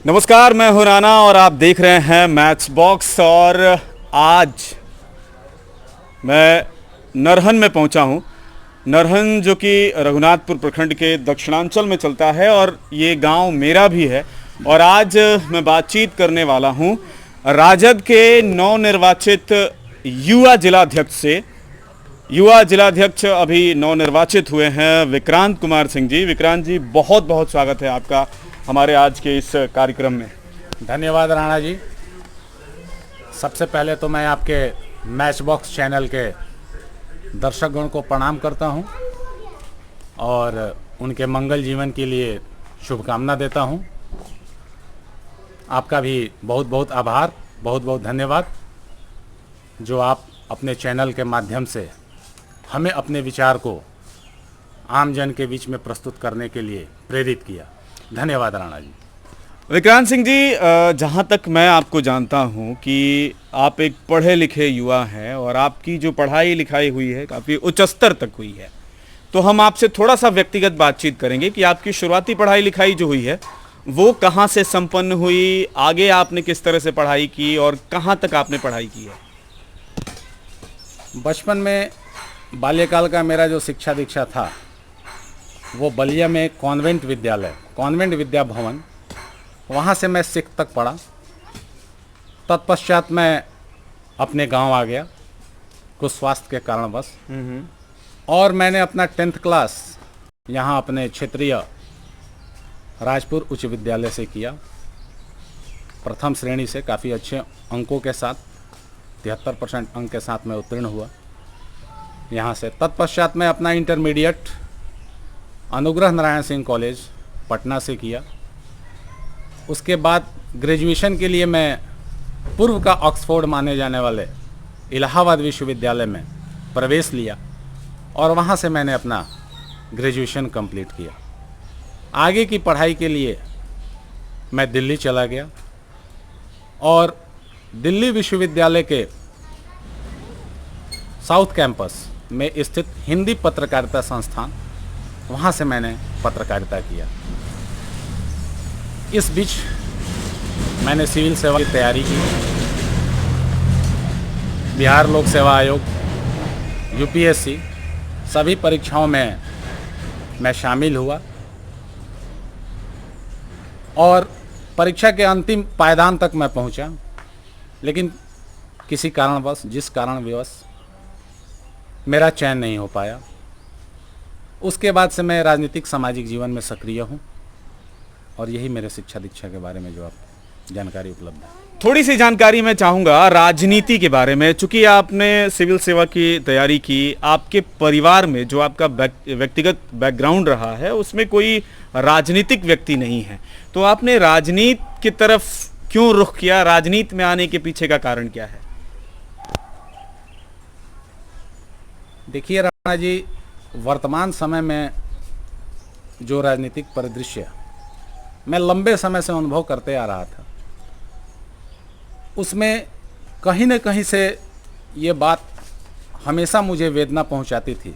नमस्कार, मैं हूं राना और आप देख रहे हैं मैच बॉक्स। और आज मैं नरहन में पहुंचा हूं। नरहन जो कि रघुनाथपुर प्रखंड के दक्षिणांचल में चलता है और ये गांव मेरा भी है। और आज मैं बातचीत करने वाला हूं राजद के नवनिर्वाचित युवा जिलाध्यक्ष से। युवा जिलाध्यक्ष अभी नवनिर्वाचित हुए हैं विक्रांत कुमार सिंह जी। विक्रांत जी, बहुत बहुत स्वागत है आपका हमारे आज के इस कार्यक्रम में। धन्यवाद राणा जी। सबसे पहले तो मैं आपके मैच बॉक्स चैनल के दर्शकगण को प्रणाम करता हूं और उनके मंगल जीवन के लिए शुभकामना देता हूं। आपका भी बहुत बहुत आभार, बहुत बहुत धन्यवाद जो आप अपने चैनल के माध्यम से हमें अपने विचार को आम जन के बीच में प्रस्तुत करने के लिए प्रेरित किया। धन्यवाद राणा जी। विक्रांत सिंह जी, जहाँ तक मैं आपको जानता हूँ कि आप एक पढ़े लिखे युवा हैं और आपकी जो पढ़ाई लिखाई हुई है काफ़ी उच्च स्तर तक हुई है। तो हम आपसे थोड़ा सा व्यक्तिगत बातचीत करेंगे कि आपकी शुरुआती पढ़ाई लिखाई जो हुई है वो कहाँ से संपन्न हुई, आगे आपने किस तरह से पढ़ाई की और कहाँ तक आपने पढ़ाई की है। बचपन में बाल्यकाल का मेरा जो शिक्षा दीक्षा था वो बलिया में कॉन्वेंट विद्यालय, कॉन्वेंट विद्या भवन, वहाँ से मैं 6 तक पढ़ा। तत्पश्चात मैं अपने गांव आ गया कुछ स्वास्थ्य के कारणवश, और मैंने अपना 10th क्लास यहाँ अपने क्षेत्रीय राजपुर उच्च विद्यालय से किया। प्रथम श्रेणी से काफ़ी अच्छे अंकों के साथ 73% अंक के साथ मैं उत्तीर्ण हुआ यहाँ से। तत्पश्चात मैं अपना इंटरमीडिएट अनुग्रह नारायण सिंह कॉलेज पटना से किया। उसके बाद ग्रेजुएशन के लिए मैं पूर्व का ऑक्सफोर्ड माने जाने वाले इलाहाबाद विश्वविद्यालय में प्रवेश लिया और वहाँ से मैंने अपना ग्रेजुएशन कंप्लीट किया। आगे की पढ़ाई के लिए मैं दिल्ली चला गया और दिल्ली विश्वविद्यालय के साउथ कैंपस में स्थित हिंदी पत्रकारिता संस्थान, वहाँ से मैंने पत्रकारिता किया। इस बीच मैंने सिविल सेवा की तैयारी की। बिहार लोक सेवा आयोग, यूपीएससी सभी परीक्षाओं में मैं शामिल हुआ और परीक्षा के अंतिम पायदान तक मैं पहुंचा, लेकिन किसी कारणवश, जिस कारणवश मेरा चयन नहीं हो पाया। उसके बाद से मैं राजनीतिक सामाजिक जीवन में सक्रिय हूं और यही मेरे शिक्षा दीक्षा के बारे में जो आप जानकारी उपलब्ध है। थोड़ी सी जानकारी मैं चाहूँगा राजनीति के बारे में। चूँकि आपने सिविल सेवा की तैयारी की, आपके परिवार में जो आपका व्यक्तिगत बैकग्राउंड रहा है उसमें कोई राजनीतिक व्यक्ति नहीं है, तो आपने राजनीति की तरफ क्यों रुख किया? राजनीति में आने के पीछे का कारण क्या है? देखिए राणा जी, वर्तमान समय में जो राजनीतिक परिदृश्य मैं लंबे समय से अनुभव करते आ रहा था, उसमें कहीं न कहीं से ये बात हमेशा मुझे वेदना पहुंचाती थी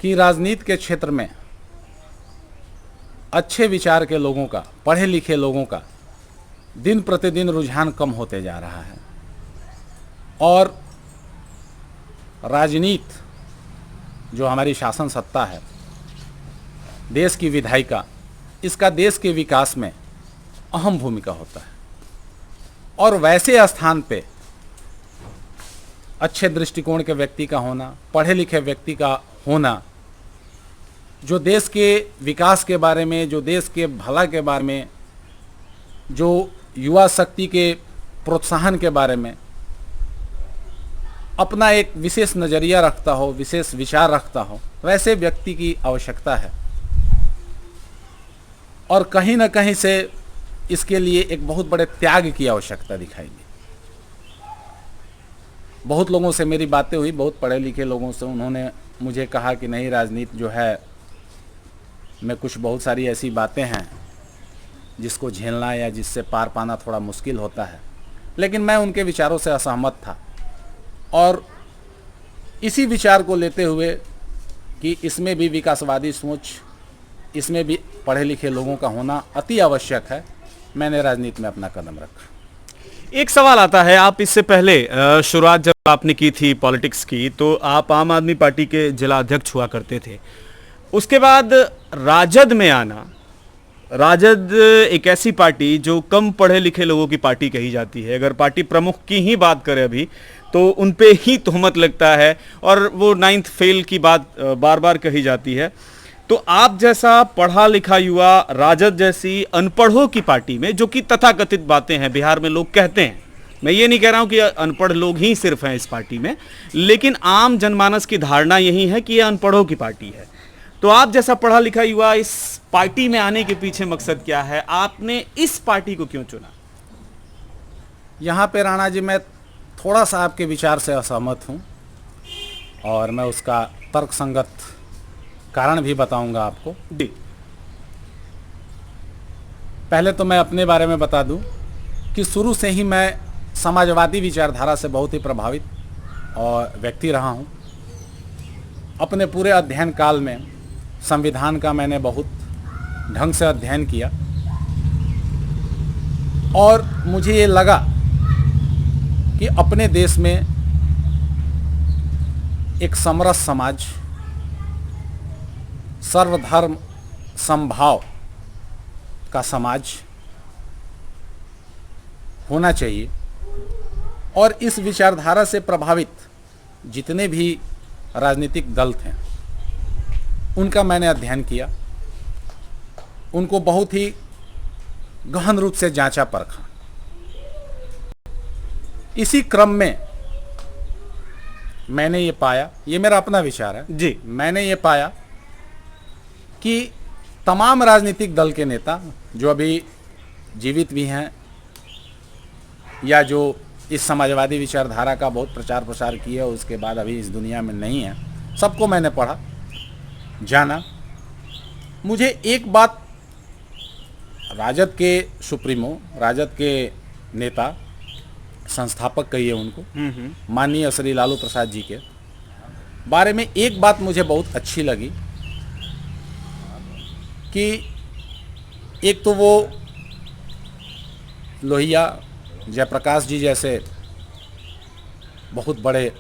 कि राजनीति के क्षेत्र में अच्छे विचार के लोगों का, पढ़े लिखे लोगों का दिन प्रतिदिन रुझान कम होते जा रहा है और राजनीति जो हमारी शासन सत्ता है, देश की विधायिका, इसका देश के विकास में अहम भूमिका होता है। और वैसे स्थान पे अच्छे दृष्टिकोण के व्यक्ति का होना, पढ़े लिखे व्यक्ति का होना, जो देश के विकास के बारे में, जो देश के भला के बारे में, जो युवा शक्ति के प्रोत्साहन के बारे में अपना एक विशेष नज़रिया रखता हो, विशेष विचार रखता हो, वैसे व्यक्ति की आवश्यकता है। और कहीं न कहीं से इसके लिए एक बहुत बड़े त्याग की आवश्यकता दिखाई दी। बहुत लोगों से मेरी बातें हुई, बहुत पढ़े लिखे लोगों से, उन्होंने मुझे कहा कि नहीं, राजनीति जो है में कुछ बहुत सारी ऐसी बातें हैं जिसको झेलना या जिससे पार पाना थोड़ा मुश्किल होता है। लेकिन मैं उनके विचारों से असहमत था और इसी विचार को लेते हुए कि इसमें भी विकासवादी सोच, इसमें भी पढ़े लिखे लोगों का होना अति आवश्यक है, मैंने राजनीति में अपना कदम रखा। एक सवाल आता है, आप इससे पहले शुरुआत जब आपने की थी पॉलिटिक्स की, तो आप आम आदमी पार्टी के जिला अध्यक्ष हुआ करते थे। उसके बाद राजद में आना, राजद एक ऐसी पार्टी जो कम पढ़े लिखे लोगों की पार्टी कही जाती है। अगर पार्टी प्रमुख की ही बात करें अभी, तो उन पे ही तोहमत लगता है और वो 9th फेल की बात बार बार कही जाती है। तो आप जैसा पढ़ा लिखा युवा राजद जैसी अनपढ़ों की पार्टी में, जो कि तथाकथित बातें हैं, बिहार में लोग कहते हैं, मैं ये नहीं कह रहा हूं कि अनपढ़ लोग ही सिर्फ हैं इस पार्टी में, लेकिन आम जनमानस की धारणा यही है कि ये अनपढ़ों की पार्टी है। तो आप जैसा पढ़ा लिखा युवा इस पार्टी में आने के पीछे मकसद क्या है? आपने इस पार्टी को क्यों चुना? यहाँ पे राणा जी, मैं थोड़ा सा आपके विचार से असहमत हूँ और मैं उसका तर्कसंगत कारण भी बताऊंगा आपको। जी। पहले तो मैं अपने बारे में बता दूं कि शुरू से ही मैं समाजवादी विचारधारा से बहुत ही प्रभावित और व्यक्ति रहा हूं। अपने पूरे अध्ययन काल में संविधान का मैंने बहुत ढंग से अध्ययन किया और मुझे ये लगा कि अपने देश में एक समरस समाज, सर्वधर्म समभाव का समाज होना चाहिए और इस विचारधारा से प्रभावित जितने भी राजनीतिक दल थे उनका मैंने अध्ययन किया, उनको बहुत ही गहन रूप से जांचा परखा। इसी क्रम में मैंने ये पाया, ये मेरा अपना विचार है जी, मैंने ये पाया कि तमाम राजनीतिक दल के नेता जो अभी जीवित भी हैं या जो इस समाजवादी विचारधारा का बहुत प्रचार प्रसार किए और उसके बाद अभी इस दुनिया में नहीं है, सबको मैंने पढ़ा, जाना। मुझे एक बात राजद के सुप्रीमो, राजद के नेता, संस्थापक कहिए उनको, माननीय श्री लालू प्रसाद जी के बारे में एक बात मुझे बहुत अच्छी लगी कि एक तो वो लोहिया जयप्रकाश जी जैसे बहुत बड़े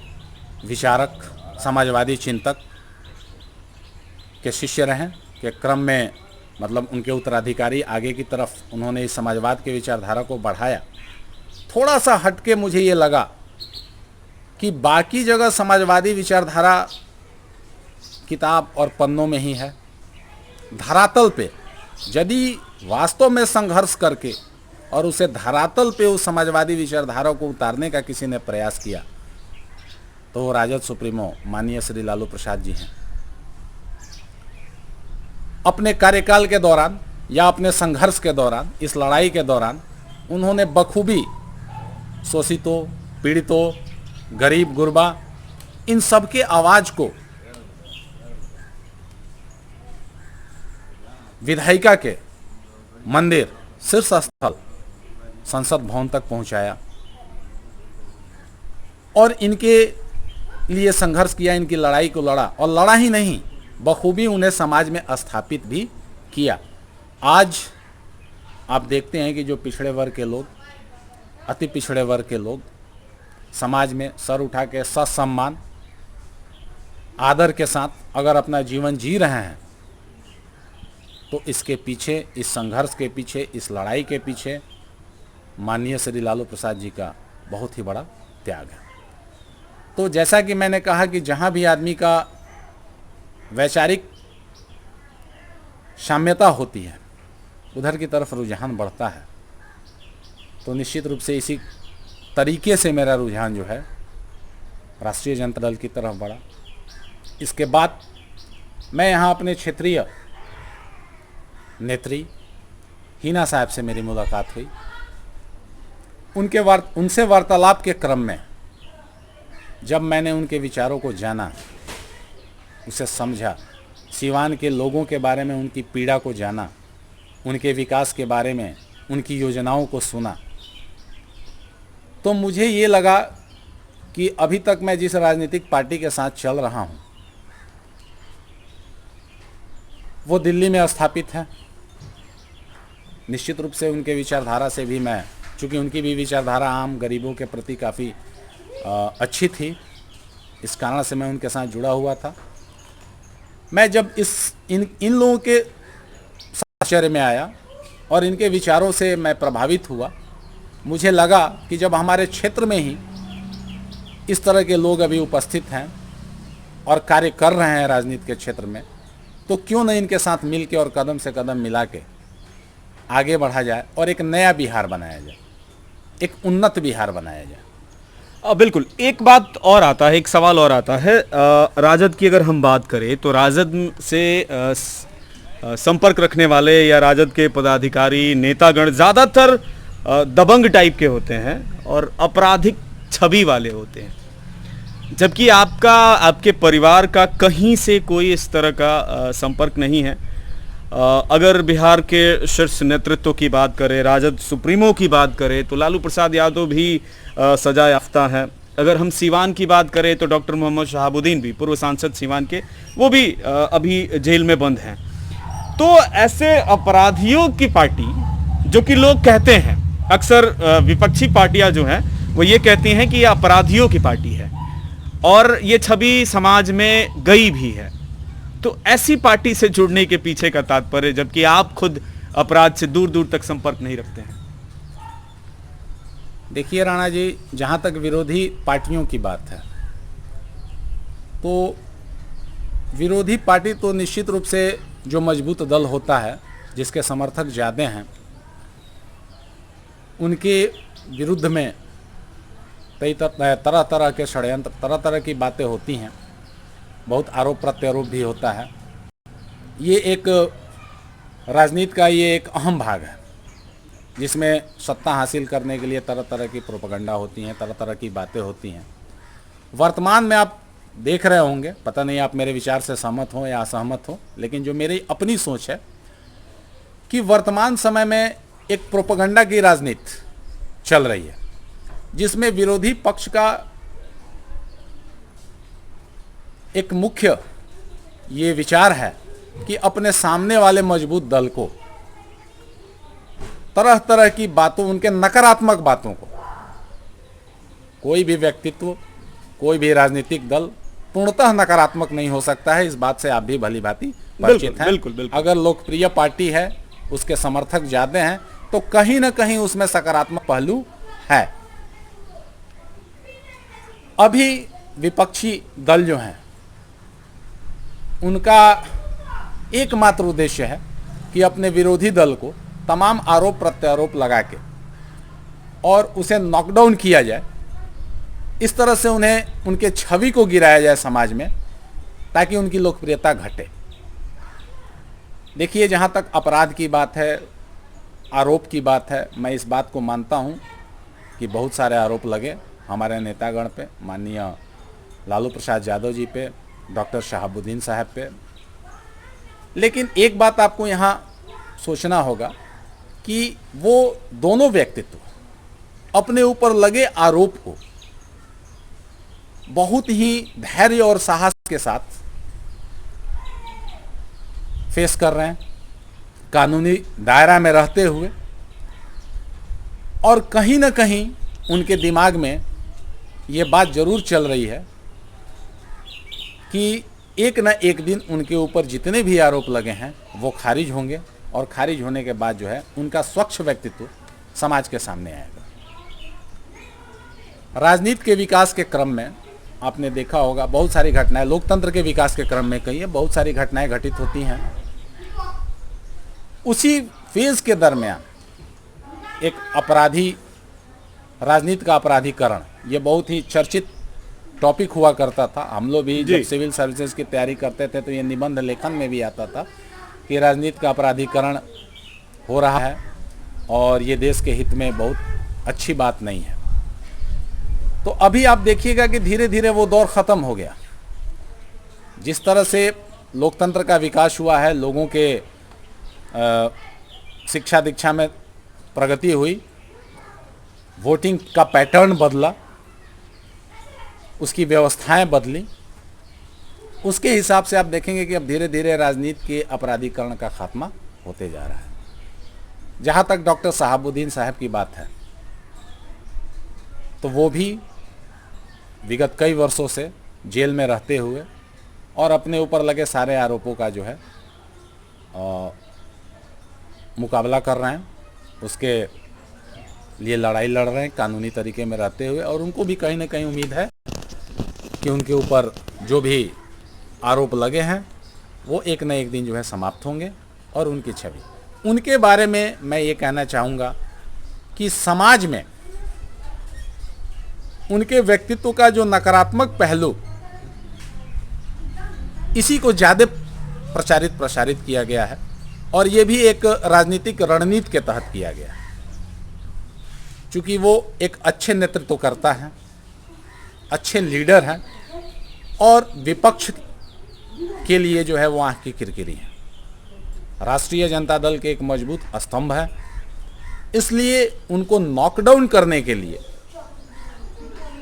विचारक, समाजवादी चिंतक के शिष्य रहे के क्रम में, मतलब उनके उत्तराधिकारी आगे की तरफ उन्होंने इस समाजवाद के विचारधारा को बढ़ाया। थोड़ा सा हटके मुझे ये लगा कि बाकी जगह समाजवादी विचारधारा किताब और पन्नों में ही है, धरातल पे यदि वास्तव में संघर्ष करके और उसे धरातल पे उस समाजवादी विचारधारा को उतारने का किसी ने प्रयास किया तो वो राजद सुप्रीमो माननीय श्री लालू प्रसाद जी हैं। अपने कार्यकाल के दौरान या अपने संघर्ष के दौरान, इस लड़ाई के दौरान उन्होंने बखूबी शोषितों, पीड़ितों, गरीब गुरबा, इन सब के आवाज को विधायिका के मंदिर, शीर्ष स्थल संसद भवन तक पहुंचाया और इनके लिए संघर्ष किया, इनकी लड़ाई को लड़ा और लड़ा ही नहीं, बखूबी उन्हें समाज में स्थापित भी किया। आज आप देखते हैं कि जो पिछड़े वर्ग के लोग, अति पिछड़े वर्ग के लोग समाज में सर उठा के ससम्मान, आदर के साथ अगर अपना जीवन जी रहे हैं तो इसके पीछे, इस संघर्ष के पीछे, इस लड़ाई के पीछे माननीय श्री लालू प्रसाद जी का बहुत ही बड़ा त्याग है। तो जैसा कि मैंने कहा कि जहाँ भी आदमी का वैचारिक साम्यता होती है उधर की तरफ रुझान बढ़ता है, तो निश्चित रूप से इसी तरीके से मेरा रुझान जो है राष्ट्रीय जनता दल की तरफ बढ़ा। इसके बाद मैं यहाँ अपने क्षेत्रीय नेत्री हिना साहब से मेरी मुलाकात हुई। उनसे वार्तालाप के क्रम में जब मैंने उनके विचारों को जाना, उसे समझा, सिवान के लोगों के बारे में उनकी पीड़ा को जाना, उनके विकास के बारे में उनकी योजनाओं को सुना, तो मुझे ये लगा कि अभी तक मैं जिस राजनीतिक पार्टी के साथ चल रहा हूँ वो दिल्ली में स्थापित है, निश्चित रूप से उनके विचारधारा से भी मैं, चूँकि उनकी भी विचारधारा आम गरीबों के प्रति काफ़ी अच्छी थी, इस कारण से मैं उनके साथ जुड़ा हुआ था। मैं जब इन लोगों के साहचर्य में आया और इनके विचारों से मैं प्रभावित हुआ, मुझे लगा कि जब हमारे क्षेत्र में ही इस तरह के लोग अभी उपस्थित हैं और कार्य कर रहे हैं राजनीति के क्षेत्र में, तो क्यों न इनके साथ मिल के और कदम से कदम मिला के आगे बढ़ा जाए और एक नया बिहार बनाया जाए, एक उन्नत बिहार बनाया जाए। बिल्कुल। एक बात और आता है, एक सवाल और आता है। राजद की अगर हम बात करें तो राजद से संपर्क रखने वाले या राजद के पदाधिकारी नेतागण ज़्यादातर दबंग टाइप के होते हैं और आपराधिक छवि वाले होते हैं, जबकि आपके परिवार का कहीं से कोई इस तरह का संपर्क नहीं है। अगर बिहार के शीर्ष नेतृत्व की बात करें, राजद सुप्रीमो की बात करें, तो लालू प्रसाद यादव भी सजा याफ्ता है। अगर हम सीवान की बात करें तो डॉक्टर मोहम्मद शहाबुद्दीन भी, पूर्व सांसद सीवान के, वो भी अभी जेल में बंद हैं। तो ऐसे अपराधियों की पार्टी, जो कि लोग कहते हैं, अक्सर विपक्षी पार्टियां जो हैं वो ये कहती हैं कि ये अपराधियों की पार्टी है और ये छवि समाज में गई भी है, तो ऐसी पार्टी से जुड़ने के पीछे का तात्पर्य, जबकि आप खुद अपराध से दूर दूर तक संपर्क नहीं रखते हैं? देखिए राणा जी, जहाँ तक विरोधी पार्टियों की बात है, तो विरोधी पार्टी तो निश्चित रूप से जो मजबूत दल होता है, जिसके समर्थक ज़्यादा हैं, उनके विरुद्ध में कई तरह तरह के षड्यंत्र, तरह तरह की बातें होती हैं, बहुत आरोप प्रत्यारोप भी होता है। ये एक राजनीति का ये एक अहम भाग है, जिसमें सत्ता हासिल करने के लिए तरह तरह की प्रोपेगेंडा होती हैं, तरह तरह की बातें होती हैं। वर्तमान में आप देख रहे होंगे, पता नहीं आप मेरे विचार से सहमत हो या असहमत हो, लेकिन जो मेरी अपनी सोच है कि वर्तमान समय में एक प्रोपेगेंडा की राजनीति चल रही है, जिसमें विरोधी पक्ष का एक मुख्य ये विचार है कि अपने सामने वाले मजबूत दल को तरह तरह की बातों, उनके नकारात्मक बातों को, कोई भी व्यक्तित्व, कोई भी राजनीतिक दल पूर्णतः नकारात्मक नहीं हो सकता है। इस बात से आप भी भली भांति परिचित हैं। बिल्कुल। अगर लोकप्रिय पार्टी है, उसके समर्थक ज्यादा हैं, तो कहीं ना कहीं उसमें सकारात्मक पहलू है। अभी विपक्षी दल जो हैं, उनका एकमात्र उद्देश्य है कि अपने विरोधी दल को तमाम आरोप प्रत्यारोप लगा के और उसे नॉकडाउन किया जाए, इस तरह से उन्हें, उनके छवि को गिराया जाए समाज में, ताकि उनकी लोकप्रियता घटे। देखिए, जहाँ तक अपराध की बात है, आरोप की बात है, मैं इस बात को मानता हूँ कि बहुत सारे आरोप लगे हमारे नेतागण पे, माननीय लालू प्रसाद यादव जी पे, डॉक्टर शहाबुद्दीन साहब पे। लेकिन एक बात आपको यहाँ सोचना होगा कि वो दोनों व्यक्तित्व अपने ऊपर लगे आरोप को बहुत ही धैर्य और साहस के साथ फेस कर रहे हैं, कानूनी दायरा में रहते हुए, और कहीं ना कहीं उनके दिमाग में ये बात जरूर चल रही है कि एक न एक दिन उनके ऊपर जितने भी आरोप लगे हैं वो खारिज होंगे, और खारिज होने के बाद जो है उनका स्वच्छ व्यक्तित्व समाज के सामने आएगा। राजनीति के विकास के क्रम में आपने देखा होगा बहुत सारी घटनाएं, लोकतंत्र के विकास के क्रम में कहिए, बहुत सारी घटनाएं घटित होती हैं। उसी फेज के दरमियान एक अपराधी, राजनीति का अपराधीकरण, ये बहुत ही चर्चित टॉपिक हुआ करता था। हम लोग भी जब सिविल सर्विसेज की तैयारी करते थे तो ये निबंध लेखन में भी आता था कि राजनीति का अपराधीकरण हो रहा है और ये देश के हित में बहुत अच्छी बात नहीं है। तो अभी आप देखिएगा कि धीरे धीरे वो दौर ख़त्म हो गया। जिस तरह से लोकतंत्र का विकास हुआ है, लोगों के शिक्षा दीक्षा में प्रगति हुई, वोटिंग का पैटर्न बदला, उसकी व्यवस्थाएं बदली, उसके हिसाब से आप देखेंगे कि अब धीरे धीरे राजनीति के अपराधीकरण का खात्मा होते जा रहा है। जहाँ तक डॉक्टर शहाबुद्दीन साहब की बात है, तो वो भी विगत कई वर्षों से जेल में रहते हुए और अपने ऊपर लगे सारे आरोपों का जो है मुकाबला कर रहे हैं, उसके लिए लड़ाई लड़ रहे हैं कानूनी तरीके में रहते हुए। और उनको भी कहीं ना कहीं उम्मीद है कि उनके ऊपर जो भी आरोप लगे हैं वो एक न एक दिन जो है समाप्त होंगे। और उनकी छवि, उनके बारे में मैं ये कहना चाहूँगा कि समाज में उनके व्यक्तित्व का जो नकारात्मक पहलू, इसी को ज़्यादा प्रसारित किया गया है। और ये भी एक राजनीतिक रणनीति के तहत किया गया है, क्योंकि वो एक अच्छे नेतृत्वकर्ता हैं, अच्छे लीडर हैं और विपक्ष के लिए जो है वो आँख की किरकिरी है। राष्ट्रीय जनता दल के एक मजबूत स्तंभ है, इसलिए उनको नॉकडाउन करने के लिए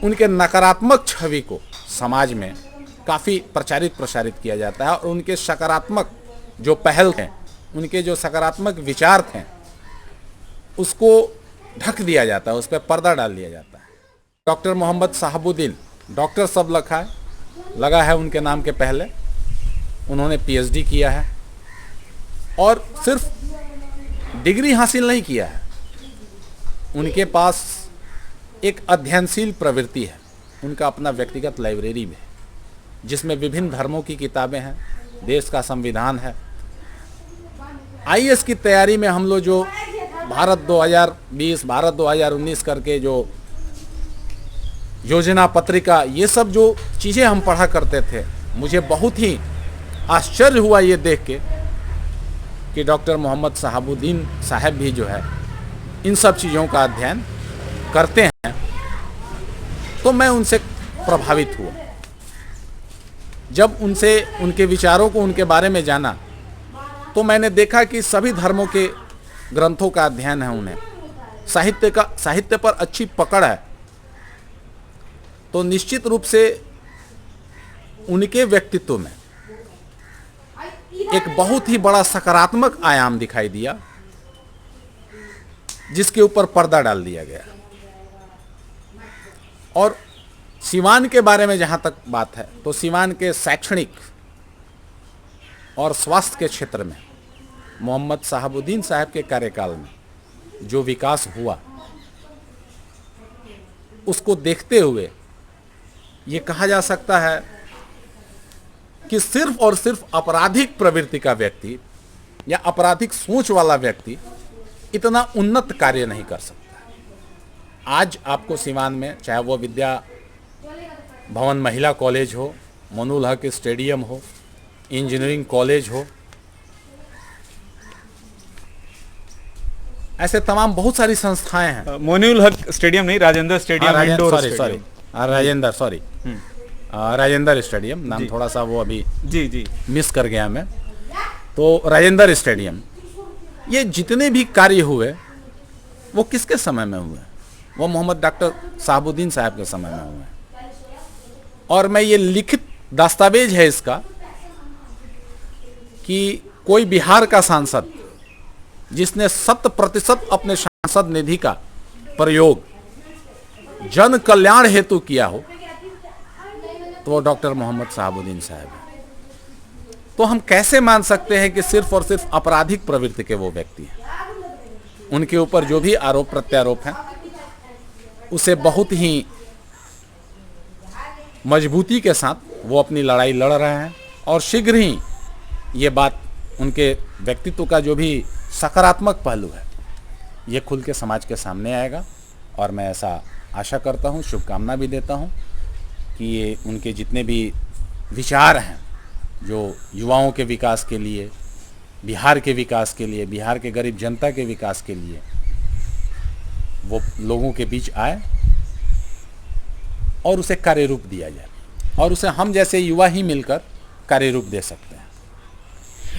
उनके नकारात्मक छवि को समाज में काफ़ी प्रसारित किया जाता है और उनके सकारात्मक जो पहल हैं, उनके जो सकारात्मक विचार थे, उसको ढक दिया जाता है, उस पर पर्दा डाल दिया जाता है। डॉक्टर मोहम्मद शहाबुद्दीन, डॉक्टर सब लगा है उनके नाम के पहले। उन्होंने पीएचडी किया है और सिर्फ डिग्री हासिल नहीं किया है, उनके पास एक अध्ययनशील प्रवृत्ति है। उनका अपना व्यक्तिगत लाइब्रेरी में, जिसमें विभिन्न धर्मों की किताबें हैं, देश का संविधान है। आईएएस की तैयारी में हम लोग जो भारत 2020, भारत 2019 करके जो योजना पत्रिका, ये सब जो चीज़ें हम पढ़ा करते थे, मुझे बहुत ही आश्चर्य हुआ ये देख के कि डॉक्टर मोहम्मद शहाबुद्दीन साहब भी जो है इन सब चीज़ों का अध्ययन करते हैं। तो मैं उनसे प्रभावित हुआ। जब उनसे उनके विचारों को, उनके बारे में जाना, तो मैंने देखा कि सभी धर्मों के ग्रंथों का अध्ययन है उन्हें, साहित्य पर अच्छी पकड़ है। तो निश्चित रूप से उनके व्यक्तित्व में एक बहुत ही बड़ा सकारात्मक आयाम दिखाई दिया, जिसके ऊपर पर्दा डाल दिया गया। और सीवान के बारे में जहाँ तक बात है, तो सीवान के शैक्षणिक और स्वास्थ्य के क्षेत्र में मोहम्मद शहाबुद्दीन साहब के कार्यकाल में जो विकास हुआ, उसको देखते हुए ये कहा जा सकता है कि सिर्फ और सिर्फ आपराधिक प्रवृत्ति का व्यक्ति या आपराधिक सोच वाला व्यक्ति इतना उन्नत कार्य नहीं कर सकता। आज आपको सीवान में, चाहे वो विद्या भवन महिला कॉलेज हो, मोनुल हक स्टेडियम हो, इंजीनियरिंग कॉलेज हो, ऐसे तमाम बहुत सारी संस्थाएं हैं। मोनुल हक स्टेडियम नहीं, राजेंद्र स्टेडियम, राजेंद्र स्टेडियम नाम थोड़ा सा वो अभी जी मिस कर गया मैं। तो राजेंद्र स्टेडियम, ये जितने भी कार्य हुए वो किसके समय में हुए? वो मोहम्मद डॉक्टर शहाबुद्दीन साहब के समय में हुए। और मैं ये लिखित दस्तावेज है इसका कि कोई बिहार का सांसद जिसने 100% अपने सांसद निधि का प्रयोग जन कल्याण हेतु किया हो, तो वो डॉक्टर मोहम्मद शहाबुद्दीन साहब है। तो हम कैसे मान सकते हैं कि सिर्फ और सिर्फ आपराधिक प्रवृत्ति के वो व्यक्ति हैं? उनके ऊपर जो भी आरोप प्रत्यारोप हैं, उसे बहुत ही मजबूती के साथ वो अपनी लड़ाई लड़ रहे हैं। और शीघ्र ही ये बात, उनके व्यक्तित्व का जो भी सकारात्मक पहलू है, ये खुल के समाज के सामने आएगा। और मैं ऐसा आशा करता हूँ, शुभकामना भी देता हूँ कि ये उनके जितने भी विचार हैं, जो युवाओं के विकास के लिए, बिहार के विकास के लिए, बिहार के गरीब जनता के विकास के लिए, वो लोगों के बीच आए और उसे कार्य रूप दिया जाए। और उसे हम जैसे युवा ही मिलकर कार्य रूप दे सकते हैं।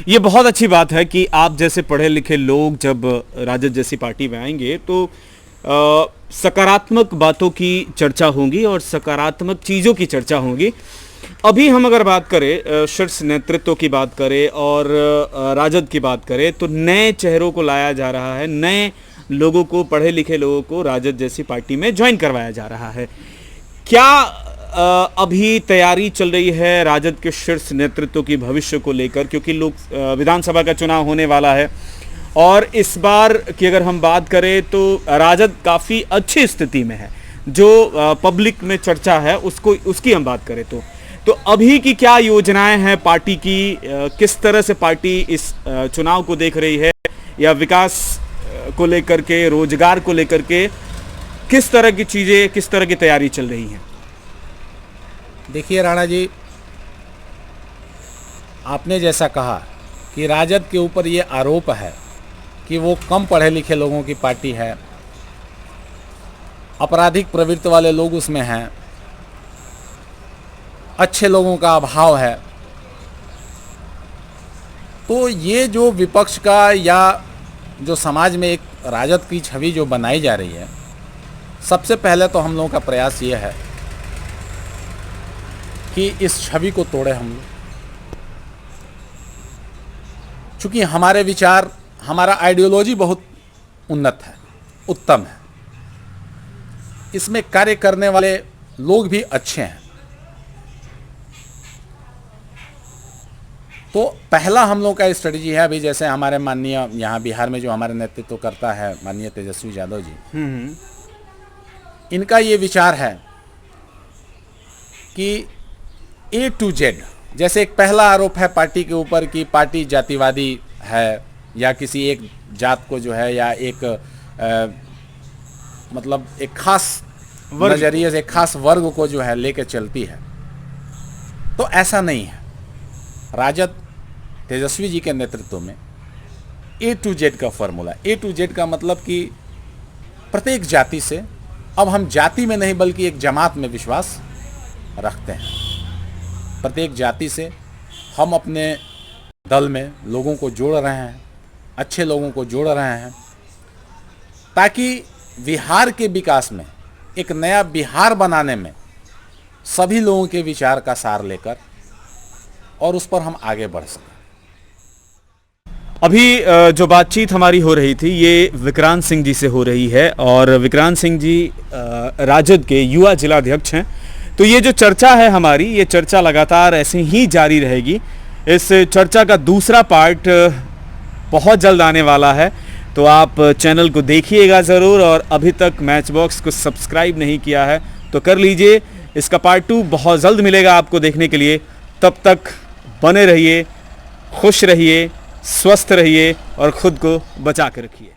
ये बहुत अच्छी बात है कि आप जैसे पढ़े लिखे लोग जब राजद जैसी पार्टी में आएंगे तो सकारात्मक बातों की चर्चा होगी और सकारात्मक चीज़ों की चर्चा होगी। अभी हम अगर बात करें शीर्ष नेतृत्व की बात करें और राजद की बात करें तो नए चेहरों को लाया जा रहा है, नए लोगों को, पढ़े लिखे लोगों को राजद जैसी पार्टी में ज्वाइन करवाया जा रहा है। क्या अभी तैयारी चल रही है राजद के शीर्ष नेतृत्व की भविष्य को लेकर, क्योंकि लोग विधानसभा का चुनाव होने वाला है और इस बार की अगर हम बात करें तो राजद काफ़ी अच्छी स्थिति में है, जो पब्लिक में चर्चा है उसकी हम बात करें तो अभी की क्या योजनाएं हैं पार्टी की, किस तरह से पार्टी इस चुनाव को देख रही है, या विकास को लेकर के, रोजगार को लेकर के किस तरह की चीज़ें, किस तरह की तैयारी चल रही है? देखिए राणा जी, आपने जैसा कहा कि राजद के ऊपर ये आरोप है कि वो कम पढ़े लिखे लोगों की पार्टी है, आपराधिक प्रवृत्ति वाले लोग उसमें हैं, अच्छे लोगों का अभाव है। तो ये जो विपक्ष का या जो समाज में एक राजद की छवि जो बनाई जा रही है, सबसे पहले तो हम लोगों का प्रयास ये है कि इस छवि को तोड़े हम लोग। चूँकि हमारे विचार, हमारा आइडियोलॉजी बहुत उन्नत है, उत्तम है, इसमें कार्य करने वाले लोग भी अच्छे हैं। तो पहला हम लोग का स्ट्रेटजी है, अभी जैसे हमारे माननीय यहाँ बिहार में जो हमारे नेतृत्व करता है माननीय तेजस्वी यादव जी, इनका ये विचार है कि A to Z, जैसे एक पहला आरोप है पार्टी के ऊपर कि पार्टी जातिवादी है या किसी एक जात को जो है या एक मतलब एक खास नजरिए से एक खास वर्ग को जो है लेके चलती है, तो ऐसा नहीं है। राजद तेजस्वी जी के नेतृत्व में A to Z का फॉर्मूला, A to Z का मतलब कि प्रत्येक जाति से, अब हम जाति में नहीं बल्कि एक जमात में विश्वास रखते हैं। प्रत्येक जाति से हम अपने दल में लोगों को जोड़ रहे हैं, अच्छे लोगों को जोड़ रहे हैं, ताकि बिहार के विकास में, एक नया बिहार बनाने में सभी लोगों के विचार का सार लेकर और उस पर हम आगे बढ़ सकें। अभी जो बातचीत हमारी हो रही थी ये विक्रांत सिंह जी से हो रही है और विक्रांत सिंह जी राजद के युवा जिलाध्यक्ष हैं। तो ये जो चर्चा है हमारी, ये चर्चा लगातार ऐसे ही जारी रहेगी। इस चर्चा का दूसरा पार्ट बहुत जल्द आने वाला है, तो आप चैनल को देखिएगा ज़रूर, और अभी तक मैच बॉक्स को सब्सक्राइब नहीं किया है तो कर लीजिए। इसका पार्ट 2 बहुत जल्द मिलेगा आपको देखने के लिए। तब तक बने रहिए, खुश रहिए, स्वस्थ रहिए और ख़ुद को बचा के रखिए।